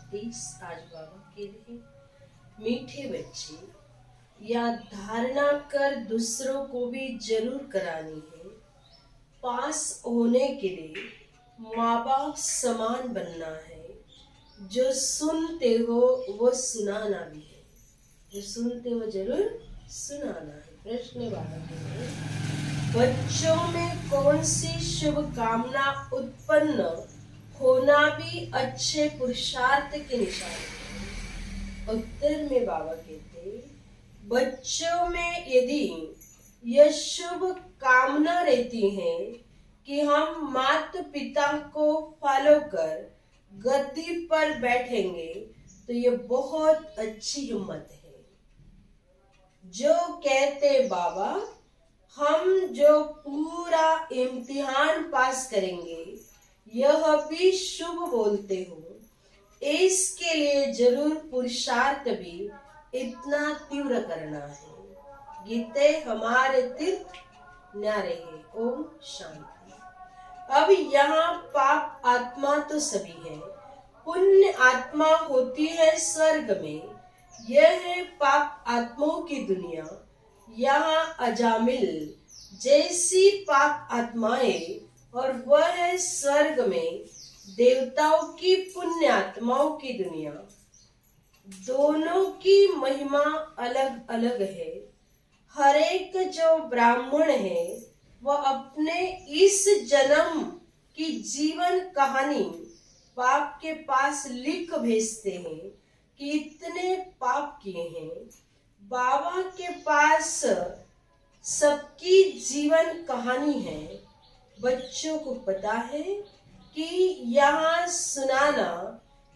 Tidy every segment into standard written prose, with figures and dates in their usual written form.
36 आज बाबा कह रहे, मीठे बच्चे, या धारणा कर दूसरों को भी जरूर करानी है। पास होने के लिए माँ बाप समान बनना है। जो सुनते हो वो सुनाना भी है। जो सुनते हो जरूर सुनाना है। प्रश्न बाबा के लिए, बच्चों में कौन सी शुभ कामना उत्पन्न होना भी अच्छे पुरुषार्थ के निशान है? उत्तर में बाबा कहते, बच्चों में यदि यह शुभ कामना रहती है कि हम माता पिता को फॉलो कर गद्दी पर बैठेंगे, तो ये बहुत अच्छी हिम्मत है। जो कहते बाबा हम जो पूरा इम्तिहान पास करेंगे, यह भी शुभ बोलते हो, इसके लिए जरूर पुरुषार्थ भी इतना तीव्र करना है। गीते हमारे तीर्थ न्यारे है। ओम शांति। अब यहाँ पाप आत्मा तो सभी है, पुण्य आत्मा होती है स्वर्ग में। यह है पाप आत्माओं की दुनिया। यहाँ अजामिल जैसी पाप आत्माएं, और वह है स्वर्ग में देवताओं की पुण्य आत्माओं की दुनिया। दोनों की महिमा अलग अलग है। हर एक जो ब्राह्मण है वह अपने इस जन्म की जीवन कहानी बाप के पास लिख भेजते हैं कि इतने पाप किए हैं। बाबा के पास सबकी जीवन कहानी है। बच्चों को पता है कि यहाँ सुनाना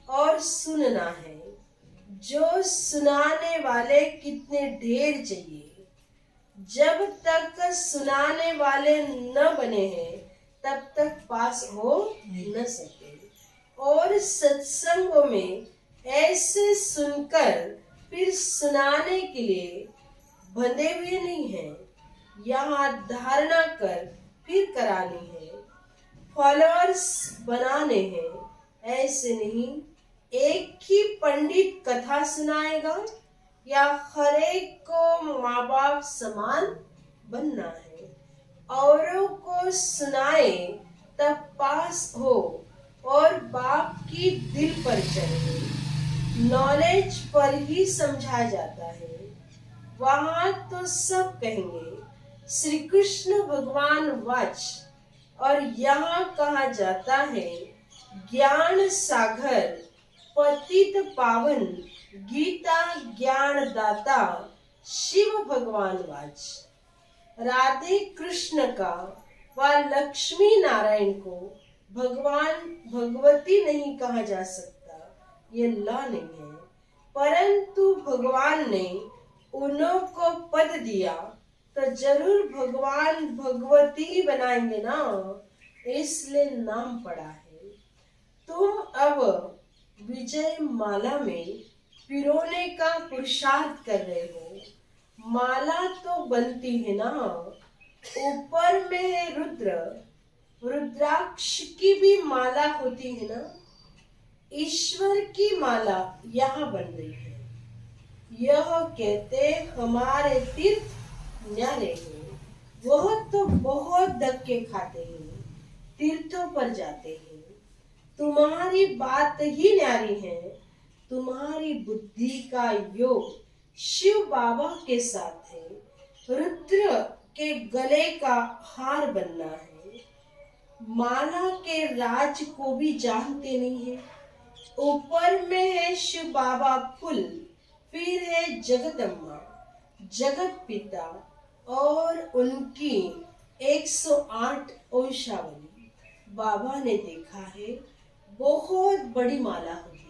और सुनना है। जो सुनाने वाले कितने ढेर चाहिए। जब तक सुनाने वाले न बने हैं तब तक पास हो न सके। और सत्संगों में ऐसे सुनकर फिर सुनाने के लिए बंधे हुए नहीं हैं। यहाँ धारणा कर फिर करानी है, फॉलोअर्स बनाने हैं, ऐसे नहीं। एक ही पंडित कथा सुनाएगा या हर एक को माँ बाप समान बनना है। औरों को सुनाए तब पास हो और बाप की दिल पर चढ़े। नॉलेज पर ही समझा जाता है। वहां तो सब कहेंगे श्री कृष्ण भगवान वाच, और यहाँ कहा जाता है ज्ञान सागर पतित पावन, गीता ज्ञान दाता शिव भगवान वाच। राधे कृष्ण का व लक्ष्मी नारायण को भगवान भगवती नहीं कहा जा सकता, ये ला नहीं है। परंतु भगवान ने उन्हों को पद दिया तो जरूर भगवान भगवती ही बनाएंगे ना, इसलिए नाम पड़ा है। तुम अब विजय माला में पिरोने का पुरुषार्थ कर रहे हो। माला तो बनती है ना, ऊपर में है रुद्र, रुद्राक्ष की भी माला होती है ना। ईश्वर की माला यहाँ बन रही है। यह कहते हमारे तीर्थ न्यारे हैं। वह तो बहुत धक्के खाते हैं, तीर्थों पर जाते हैं। तुम्हारी बात ही न्यारी है। तुम्हारी बुद्धि का योग शिव बाबा के साथ है। रुद्र के गले का हार बनना है। माला के राज को भी जानते नहीं है। ऊपर में है शिव बाबा फुल, फिर है जगदम्मा जगत पिता और उनकी 108 वंशावली। बाबा ने देखा है बहुत बड़ी माला होती है।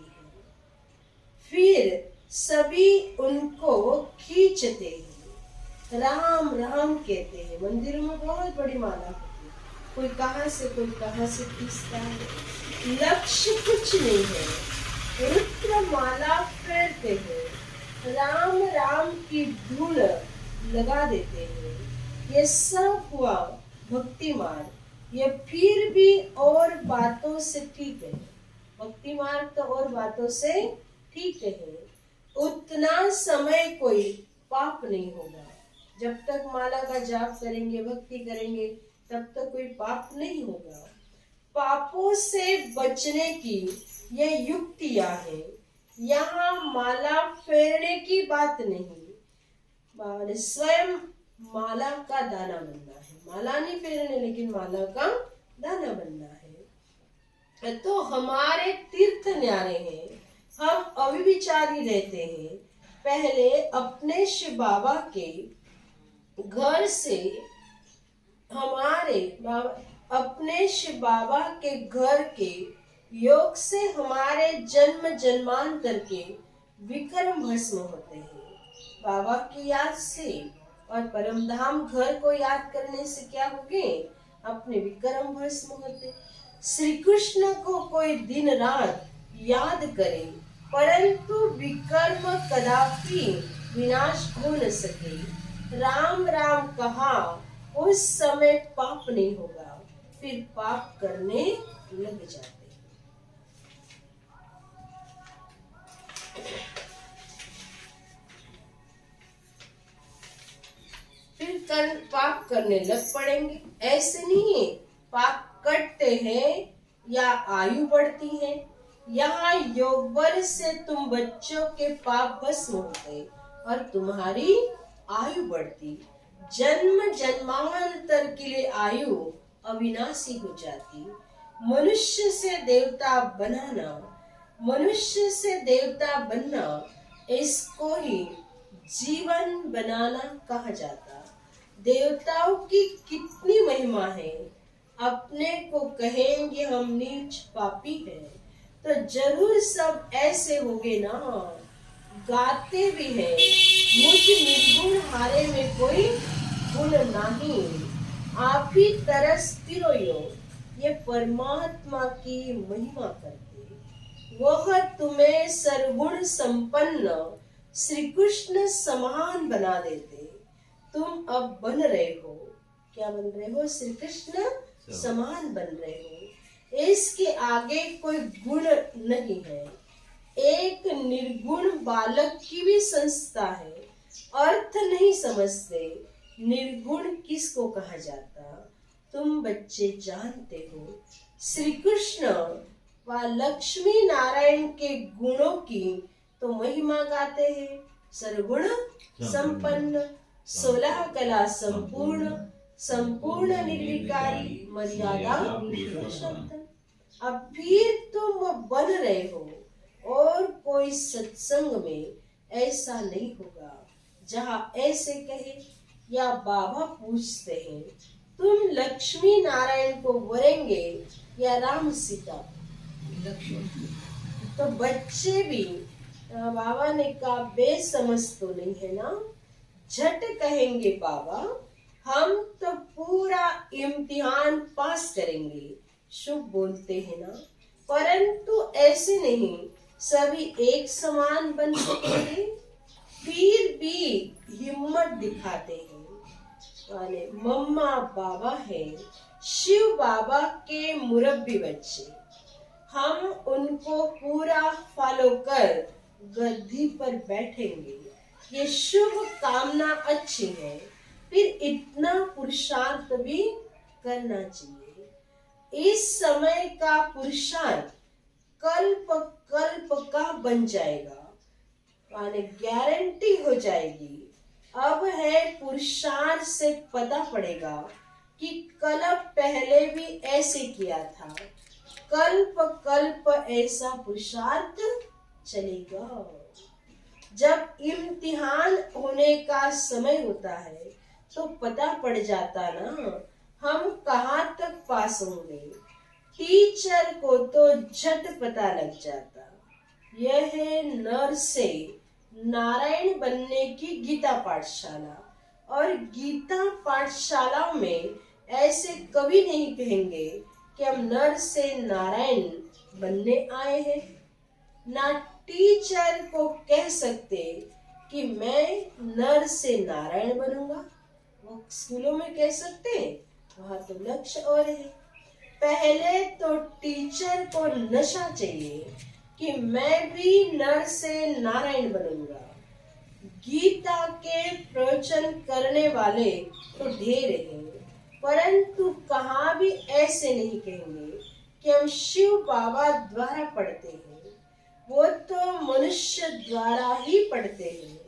फिर सभी उनको खींचते हैं, राम राम कहते हैं। मंदिरों में बहुत बड़ी माला होती है, कोई कहाँ से खींचता है। लक्ष्य कुछ नहीं है। रुद्र माला फेरते हैं, राम राम की धूल लगा देते हैं। ये सब हुआ भक्ति मार्ग। ये फिर भी और बातों से ठीक है। भक्ति मार्ग तो और बातों से ठीक है, उतना समय कोई पाप नहीं होगा। जब तक माला का जाप करेंगे, भक्ति करेंगे, तब तक कोई पाप नहीं होगा। पापों से बचने की ये युक्तियां हैं। यहाँ माला फेरने की बात नहीं, स्वयं माला का दाना बनना है। माला नहीं फेरने, लेकिन माला का दाना बनना है। तो हमारे तीर्थ न्यारे हैं, हम अविचारी रहते हैं। पहले अपने शिव बाबा के घर से, हमारे अपने शिव बाबा के घर के योग से हमारे जन्म जन्मांतर के विक्रम भस्म होते हैं। बाबा की याद से और परमधाम घर को याद करने से क्या होगे? अपने विक्रम भस्म होते। श्री कृष्ण को कोई दिन रात याद करे, परंतु विकर्म कदापि विनाश हो न सके। राम राम कहा, उस समय पाप नहीं होगा, फिर पाप करने लग जाते। फिर पाप करने लग पड़ेंगे। ऐसे नहीं पाप कटते हैं या आयु बढ़ती है। यहाँ योग बल से तुम बच्चों के पाप भस्म होते और तुम्हारी आयु बढ़ती। जन्म जन्मांतर के लिए आयु अविनाशी हो जाती। मनुष्य से देवता बनाना, मनुष्य से देवता बनना, इसको ही जीवन बनाना कहा जाता। देवताओं की कितनी महिमा है। अपने को कहेंगे हम नीच पापी हैं, तो जरूर सब ऐसे होंगे ना। गाते भी हैं, मुझ निर्गुण हारे में कोई गुण नहीं, आप ही तरसती रहो। ये परमात्मा की महिमा करते। वह तुम्हें सर्वगुण संपन्न श्री कृष्ण समान बना देते। तुम अब बन रहे हो, क्या बन रहे हो? श्री कृष्ण समान बन रहे हो। इसके आगे कोई गुण नहीं है। एक निर्गुण बालक की भी संस्था है। अर्थ नहीं समझते निर्गुण किसको कहा जाता। तुम बच्चे जानते हो, श्री कृष्ण व लक्ष्मी नारायण के गुणों की तो महिमा गाते हैं। सर्वगुण संपन्न, 16 कला संपूर्ण, संपूर्ण निर्विकारी, मर्यादा पुरुषोत्तम। अब फिर तुम बन रहे हो, और कोई सत्संग में ऐसा नहीं होगा जहाँ ऐसे कहे या बाबा पूछते हैं, तुम लक्ष्मी नारायण को वरेंगे या राम सीता? तो बच्चे भी बाबा ने कहा बेसमझ तो नहीं है ना। झट कहेंगे बाबा हम तो पूरा इम्तिहान पास करेंगे। शुभ बोलते हैं ना, परंतु ऐसे नहीं सभी एक समान बन सकते। फिर भी हिम्मत दिखाते हैं। माने मम्मा बाबा है, शिव बाबा के मुरब्बी बच्चे। हम उनको पूरा फॉलो कर गद्दी पर बैठेंगे। ये शुभ कामना अच्छी है, फिर इतना पुरुषार्थ भी करना चाहिए। इस समय का पुरुषार्थ कल्प कल्प का बन जाएगा, माने गारंटी हो जाएगी। अब है पुरुषार्थ से पता पड़ेगा कि कल्प पहले भी ऐसे किया था। कल्प कल्प ऐसा पुरुषार्थ चलेगा। जब इम्तिहान होने का समय होता है तो पता पड़ जाता ना हम कहाँ तक पास होंगे। टीचर को तो झट पता लग जाता। यह है नर से नारायण बनने की गीता पाठशाला, और गीता पाठशाला में ऐसे कभी नहीं कहेंगे कि हम नर से नारायण बनने आए हैं। ना टीचर को कह सकते कि मैं नर से नारायण बनूंगा। वो स्कूलों में कह सकते, वहां तो लक्ष्य और है। पहले तो टीचर को नशा चाहिए कि मैं भी नर से नारायण बनूंगा। गीता के प्रवचन करने वाले तो ढेर हैं, परंतु कहाँ भी ऐसे नहीं कहेंगे कि हम शिव बाबा द्वारा पढ़ते हैं। वो तो मनुष्य द्वारा ही पढ़ते हैं।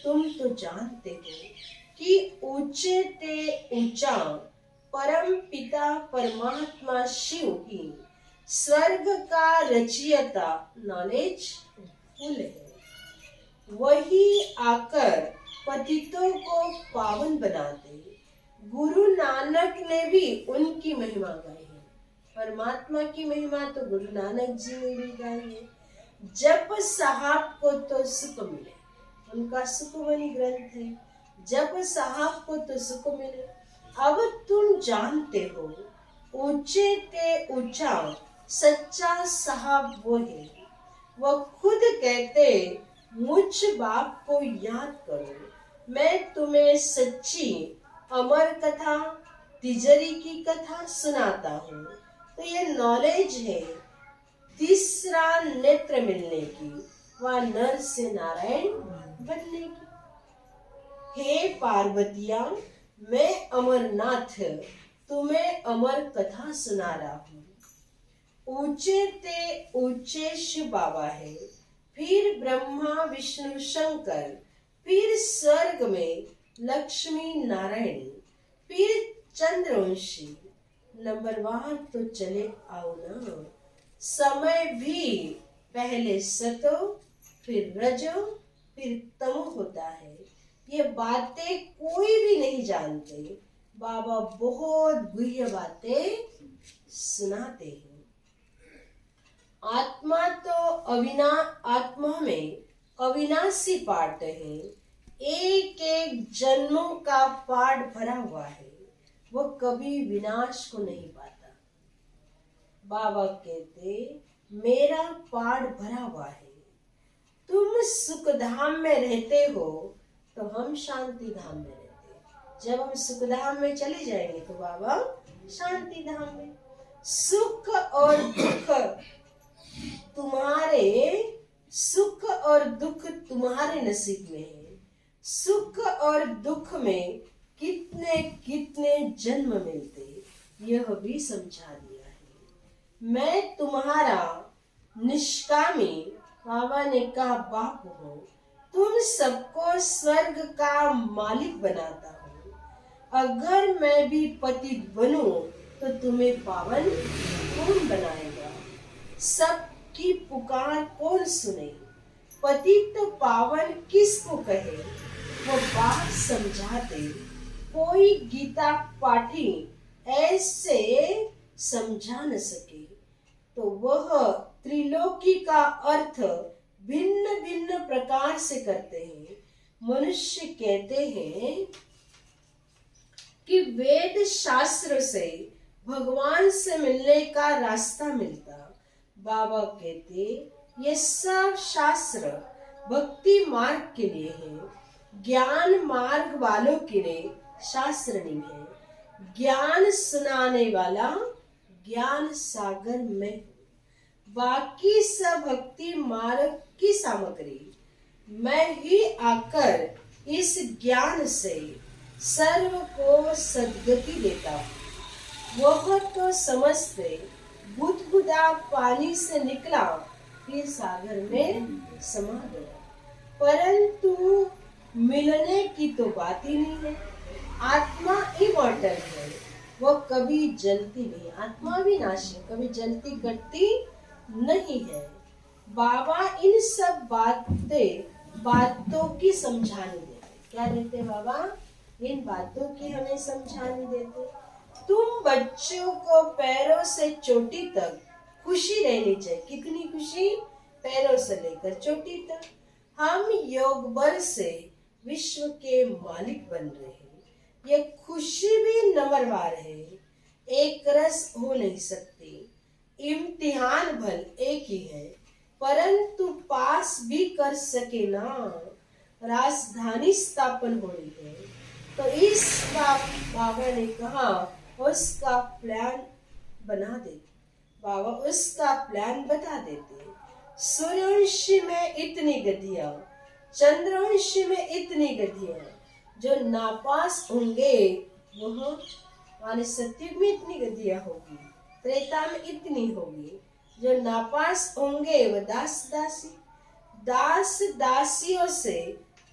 तुम तो जानते हो कि ऊंचे ते ऊंचा परम पिता परमात्मा शिव ही स्वर्ग का रचयिता नॉलेज फुल है। वही आकर पतितों को पावन बनाते। गुरु नानक ने भी उनकी महिमा गाई है। परमात्मा की महिमा तो गुरु नानक जी ने भी गाई है। जप साहब को तो सुख मिले, उनका सुखमणि ग्रंथ है। जप साहब को तो सुख मिले। अब तुम जानते हो ऊंचे ते ऊंचा सच्चा साहब वो है। वह खुद कहते मुझ बाप को याद करो, मैं तुम्हें सच्ची अमर कथा तिजरी की कथा सुनाता हूँ। तो ये नॉलेज है तीसरा नेत्र मिलने की, वह नर से नारायण बनने की। हे पार्वतिया, मैं अमरनाथ तुम्हें अमर कथा सुना रहा हूँ। ऊंचे ते ऊंचे शिव बाबा है, फिर ब्रह्मा विष्णु शंकर, फिर स्वर्ग में लक्ष्मी नारायणी, फिर चंद्रवंशी। नंबरवार तो चले आओ ना। समय भी पहले सतो फिर रजो फिर तमो होता है। ये बातें कोई भी नहीं जानते। बाबा बहुत गुह्य बातें सुनाते हैं। आत्मा तो आत्मा में अविनाशी पाठ है। एक एक जन्मों का पाठ भरा हुआ है, वो कभी विनाश को नहीं पाता। बाबा कहते मेरा पाठ भरा हुआ है। तुम सुख धाम में रहते हो तो हम शांति धाम में रहते हैं। जब हम सुख धाम में चले जाएंगे तो बाबा शांति धाम में। सुख और दुख तुम्हारे नसीब में है। सुख और दुख में कितने कितने जन्म मिलते, यह भी समझा दिया है। मैं तुम्हारा निष्कामी, बाबा ने कहा, बाप हो। तुम सबको स्वर्ग का मालिक बनाता हो। अगर मैं भी पतित बनूं तो तुम्हें पावन कौन बनाएगा? सबकी पुकार कौन सुने? पतित तो पावन किसको कहे? वो बात समझाते। कोई गीता पाठी ऐसे समझा न सके। तो वह त्रिलोकी का अर्थ भिन्न भिन्न प्रकार से करते हैं। मनुष्य कहते हैं कि वेद शास्त्र से भगवान से मिलने का रास्ता मिलता। बाबा कहते ये सब शास्त्र भक्ति मार्ग के लिए है, ज्ञान मार्ग वालों के लिए शास्त्र नहीं है। ज्ञान सुनाने वाला ज्ञान सागर में हूँ। बाकी सब भक्ति मार्ग की सामग्री मैं ही आकर इस ज्ञान से सर्व को सद्गति देता हूँ। वह तो समझते बुदबुदा पानी से निकला फिर सागर में समा गया, परंतु मिलने की तो बात ही नहीं है। आत्मा इमॉर्टल है, वह कभी जलती नहीं। आत्मा भी नाशी, कभी जलती घटती नहीं है। बाबा इन सब बातों की समझाने देते। क्या देते बाबा? इन बातों की हमें समझाने देते। तुम बच्चों को पैरों से चोटी तक खुशी रहनी चाहिए। कितनी खुशी? पैरों से लेकर चोटी तक। हम योग बल से विश्व के मालिक बन रहे हैं। ये खुशी भी नंबरवार है, एक रस हो नहीं सकती। इम्तिहान भल एक ही है, परंतु पास भी कर सके ना। राजधानी स्थापन हो रही है, तो इस बाबा ने कहा उसका प्लान बना देते, बाबा उसका प्लान बता देते। सूर्यवंशी में इतनी गतियां, चंद्रवंशी में इतनी गतियां, जो नापास होंगे वह माने सत्युग में इतनी गतियां होगी, त्रेता में इतनी होगी, जो नापास होंगे वह दास दासियों से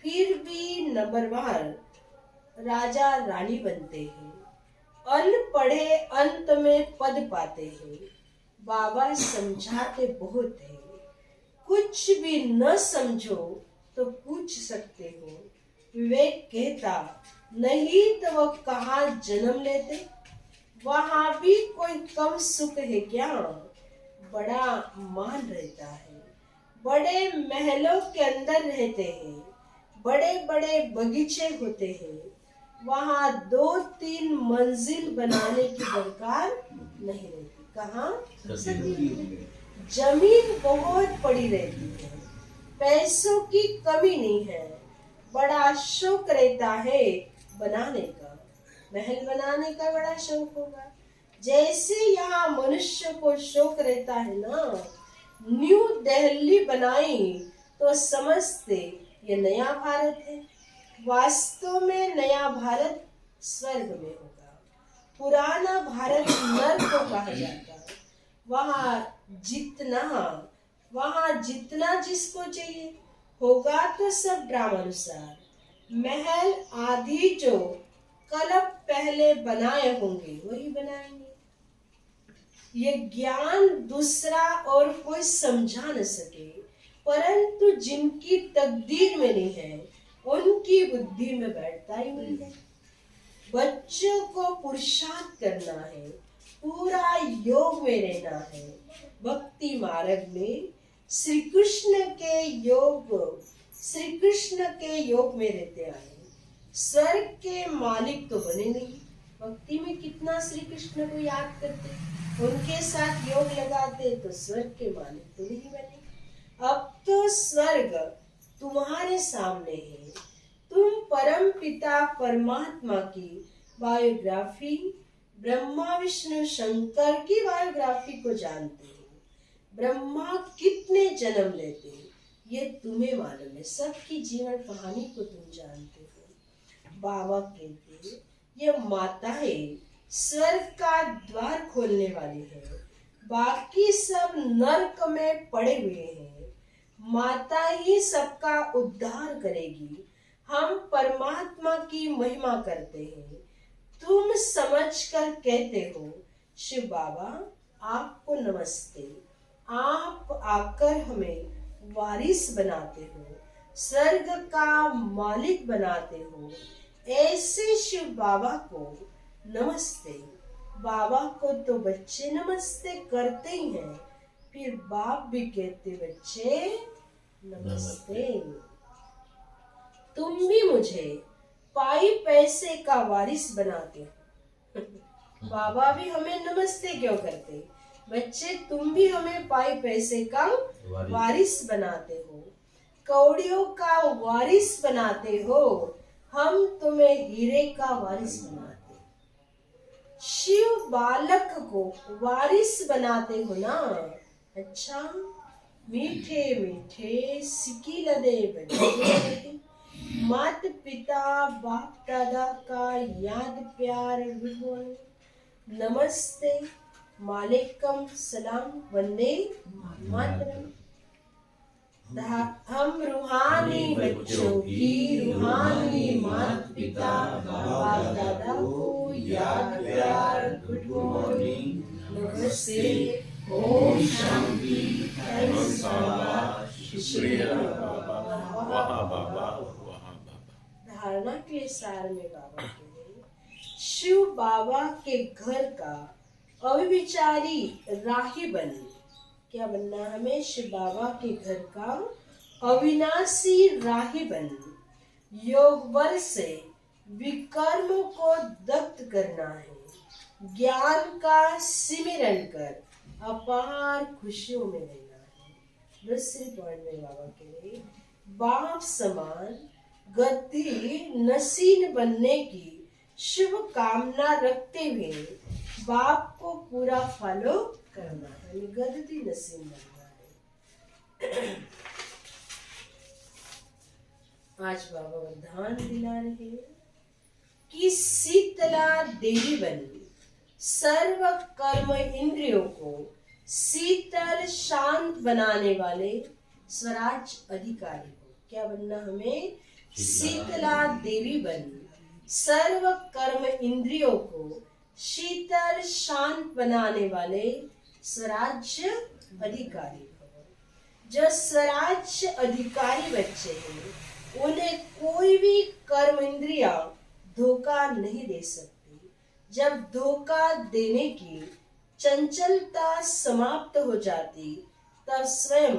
फिर भी नंबरवार राजा रानी बनते हैं, अनपढ़े अंत में पद पाते हैं। बाबा समझाते बहुत है, कुछ भी न समझो तो पूछ सकते हो। विवेक कहता नहीं तो वह कहाँ जन्म लेते, वहां भी कोई कम सुख है क्या। बड़ा मान रहता है, बड़े महलों के अंदर रहते हैं, बड़े बड़े बगीचे होते हैं, वहां 2-3 मंजिल बनाने की दरकार नहीं रहती। कहाँ? जमीन बहुत पड़ी रहती है, पैसों की कमी नहीं है, बड़ा शौक रहता है बनाने का, महल बनाने का बड़ा शौक होगा। जैसे यहाँ मनुष्य को शौक रहता है ना, न्यू दिल्ली बनाई तो समझते ये नया भारत है। वास्तव में नया भारत स्वर्ग में होगा, पुराना भारत नर्क को कहा जाता है। वहाँ जितना जिसको चाहिए होगा तो सब ड्रामानुसार, महल आदि जो कलप पहले बनाए होंगे वही बनाएंगे। ये ज्ञान दूसरा और कोई समझा न सके, परंतु जिनकी तकदीर में नहीं है उनकी बुद्धि में बैठता ही नहीं है। बच्चों को पुरुषार्थ करना है, पूरा योग में रहना है। भक्ति मार्ग में श्री कृष्ण के योग में रहते आए, स्वर्ग के मालिक तो बने नहीं। भक्ति में कितना श्री कृष्ण को याद करते, उनके साथ योग लगाते तो स्वर्ग के मालिक तो नहीं बने। अब तो स्वर्ग तुम्हारे सामने है, तुम परम पिता परमात्मा की बायोग्राफी, ब्रह्मा विष्णु शंकर की बायोग्राफी को जानते हो। ब्रह्मा कितने जन्म लेते ये तुम्हें मालूम है, सबकी जीवन कहानी को तुम जानते हो। बाबा कहते हैं ये माताएं स्वर्ग का द्वार खोलने वाली है, बाकी सब नरक में पड़े हुए हैं। माता ही सबका उद्धार करेगी। हम परमात्मा की महिमा करते हैं, तुम समझकर कहते हो शिव बाबा आपको नमस्ते। आप आकर हमें वारिस बनाते हो, स्वर्ग का मालिक बनाते हो। ऐसे शिव बाबा को नमस्ते। बाबा को तो बच्चे नमस्ते करते ही हैं, फिर बाप भी कहते बच्चे नमस्ते। तुम भी मुझे पाई पैसे का वारिस बनाते हो। बाबा भी हमें नमस्ते क्यों करते, बच्चे तुम भी हमें पाई पैसे का वारिस बनाते हो, कौड़ियों का वारिस बनाते हो, हम तुम्हें हीरे का वारिस बनाते। शिव बालक को वारिस बनाते हो ना। अच्छा, मीठे मीठे सिकिलदे बच्चे, मात पिता बाप दादा का याद प्यार गुड नमस्ते, मालेकुम सलाम, वंदे मातरम। हम रूहानी बच्चों की रूहानी माता पिता बाप दादा को याद प्यार गुड मॉर्निंग, नमस्ते, ओम शांति, थैंक्स बाबा, शुक्रिया बाबा, वाह बाबा। धारणा के सार में बाबा के शिव बाबा के घर का अविचारी राही बन, क्या बनना है हमें? शिव बाबा के घर का अविनाशी राही बन, योग बल से विकर्म को दग्ध करना है, ज्ञान का सिमरन कर अपार खुशियों में रहना है। दूसरी पॉइंट में बाबा कह रहे बाप समान गति नसीन बनने की शुभ कामना रखते हुए बाप को पूरा फॉलो करना है। गदती नसीब बनना है। आज बाबा वरदान दिला रहे हैं कि शीतला देवी बनी सर्व कर्म इंद्रियों को शीतल शांत बनाने वाले स्वराज अधिकारी हो। क्या बनना हमें? शीतला देवी बनी सर्व कर्म इंद्रियों को शीतल शांत बनाने वाले स्वराज्य अधिकारी हो। जो स्वराज्य अधिकारी बच्चे हैं उन्हें कोई भी कर्म इंद्रिया धोखा नहीं दे सकती। जब धोखा देने की चंचलता समाप्त हो जाती तब स्वयं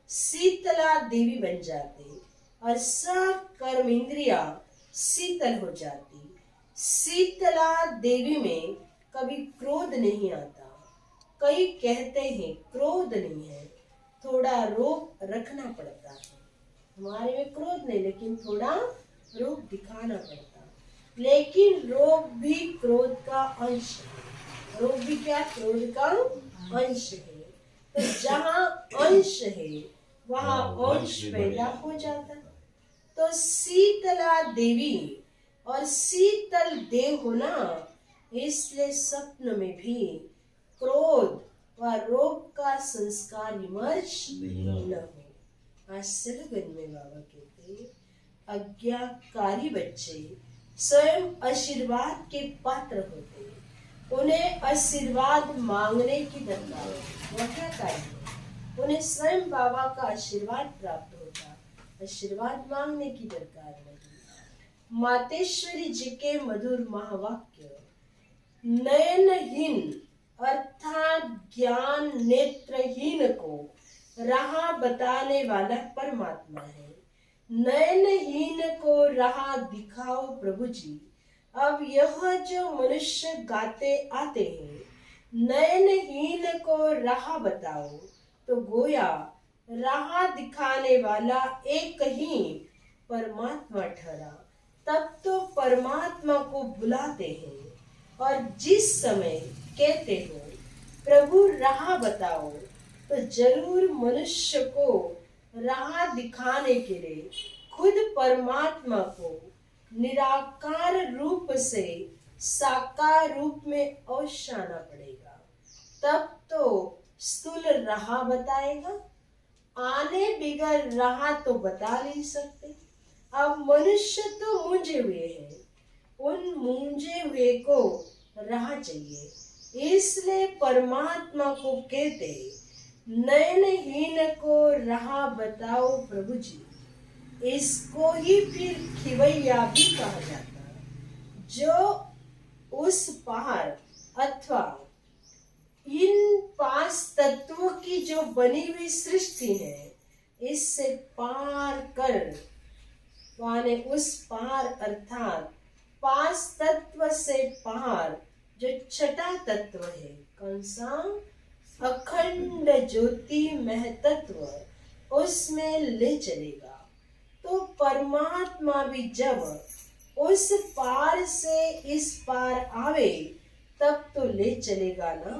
शीतला देवी बन जाते और सब कर्म इंद्रिया शीतल हो जाती। शीतला देवी में कभी क्रोध नहीं आता। कई कहते हैं क्रोध नहीं है, थोड़ा रोक रखना पड़ता है। हमारे में क्रोध नहीं, लेकिन थोड़ा रोक दिखाना पड़ता है। लेकिन रोग भी क्रोध का अंश है। रोग भी क्या? क्रोध का अंश है। तो जहाँ अंश है वहाँ अंश पैदा हो जाता है। तो शीतला देवी और शीतल देव होना, इसलिए स्वप्न में भी क्रोध व रोग का संस्कार विमर्श न हो। आज सलगन में बाबा कहते आज्ञाकारी बच्चे स्वयं आशीर्वाद के पात्र होते। उन्हें आशीर्वाद मांगने की दरकार वह क्या कार्य? उन्हें स्वयं बाबा का आशीर्वाद प्राप्त होता। आशीर्वाद मांगने की दरकार नहीं। मातेश्वरी जी के मधुर महावाक्य, नयनहीन अर्थात ज्ञान नेत्रहीन को राह बताने वाला परमात्मा है। नयनहीन को राह दिखाओ प्रभु जी। अब यह जो मनुष्य गाते आते हैं, नयनहीन को राह बताओ, तो गोया राह दिखाने वाला एक ही परमात्मा ठहरा। तब तो परमात्मा को बुलाते हैं और जिस समय कहते हो प्रभु राह बताओ, तो जरूर मनुष्य को राह दिखाने के लिए खुद परमात्मा को निराकार रूप से साकार रूप में अवश्य आना पड़ेगा। तब तो स्थूल राह बताएगा। आने बिगर राह तो बता नहीं सकते। अब मनुष्य तो मूंझे हुए हैं, उन मूंझे हुए को राह चाहिए। इसलिए परमात्मा को कहते नयनहीन को राह बताओ प्रभु जी। इसको ही फिर खिवैया भी कहा जाता है, जो उस पार अथवा इन 5 तत्वों की जो बनी हुई सृष्टि है, इससे पार कर माने उस पार अर्थात 5 तत्व से पार जो छठा तत्व है, कौन सा? अखंड ज्योति महतत्व, उसमें ले चलेगा। तो परमात्मा भी जब उस पार से इस पार आवे तब तो ले चलेगा ना।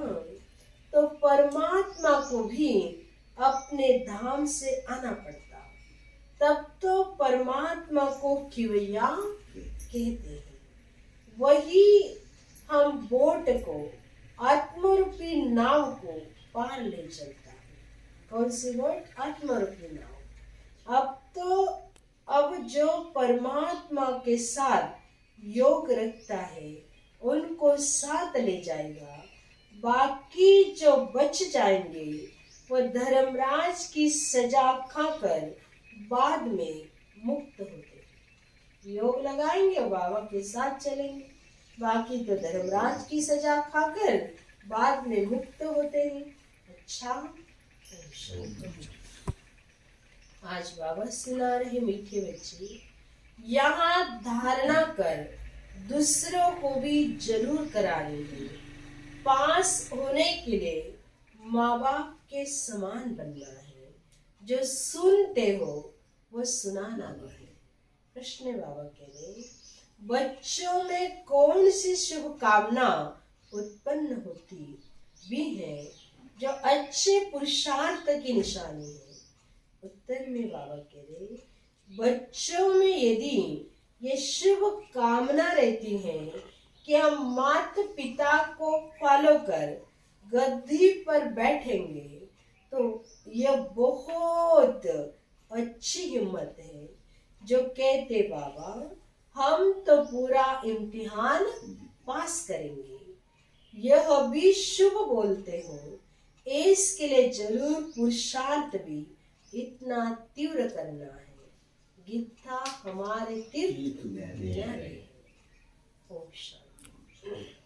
तो परमात्मा को भी अपने धाम से आना पड़ता। तब तो परमात्मा को खिवैया कहते हैं। वही हम बोट को, आत्मरूपी नाव को पार ले चलता है। कौन सी बोट? आत्मरूपी नाव। अब जो परमात्मा के साथ योग रखता है उनको साथ ले जाएगा। बाकी जो बच जाएंगे वो धर्मराज की सजा खाकर बाद में मुक्त होते। योग लगाएंगे और बाबा के साथ चलेंगे। बाकी तो धर्मराज की सजा खाकर बाद में मुक्त होते हैं। अच्छा, आज बाबा सुना रहे मीठे बच्चे, यहाँ धारणा कर दूसरों को भी जरूर करानी है। पास होने के लिए माँ बाप के समान बनना है। जो सुनते हो वो सुनाना भी है। कृष्ण बाबा कह रहे, बच्चों में कौन सी शुभकामना उत्पन्न होती भी हैं, जो अच्छे पुरुषार्थ की निशानी है। उत्तर में बाबा कह रहे, बच्चों में यदि ये शुभ कामना रहती है कि हम माता पिता को फॉलो कर गद्दी पर बैठेंगे, तो यह बहुत अच्छी हिम्मत है। जो कहते बाबा हम तो पूरा इम्तिहान पास करेंगे, यह भी शुभ बोलते हो, इसके लिए जरूर पुरुषार्थ भी इतना तीव्र करना है। गीता हमारे तीर्थ न्यारे। ओम शांति।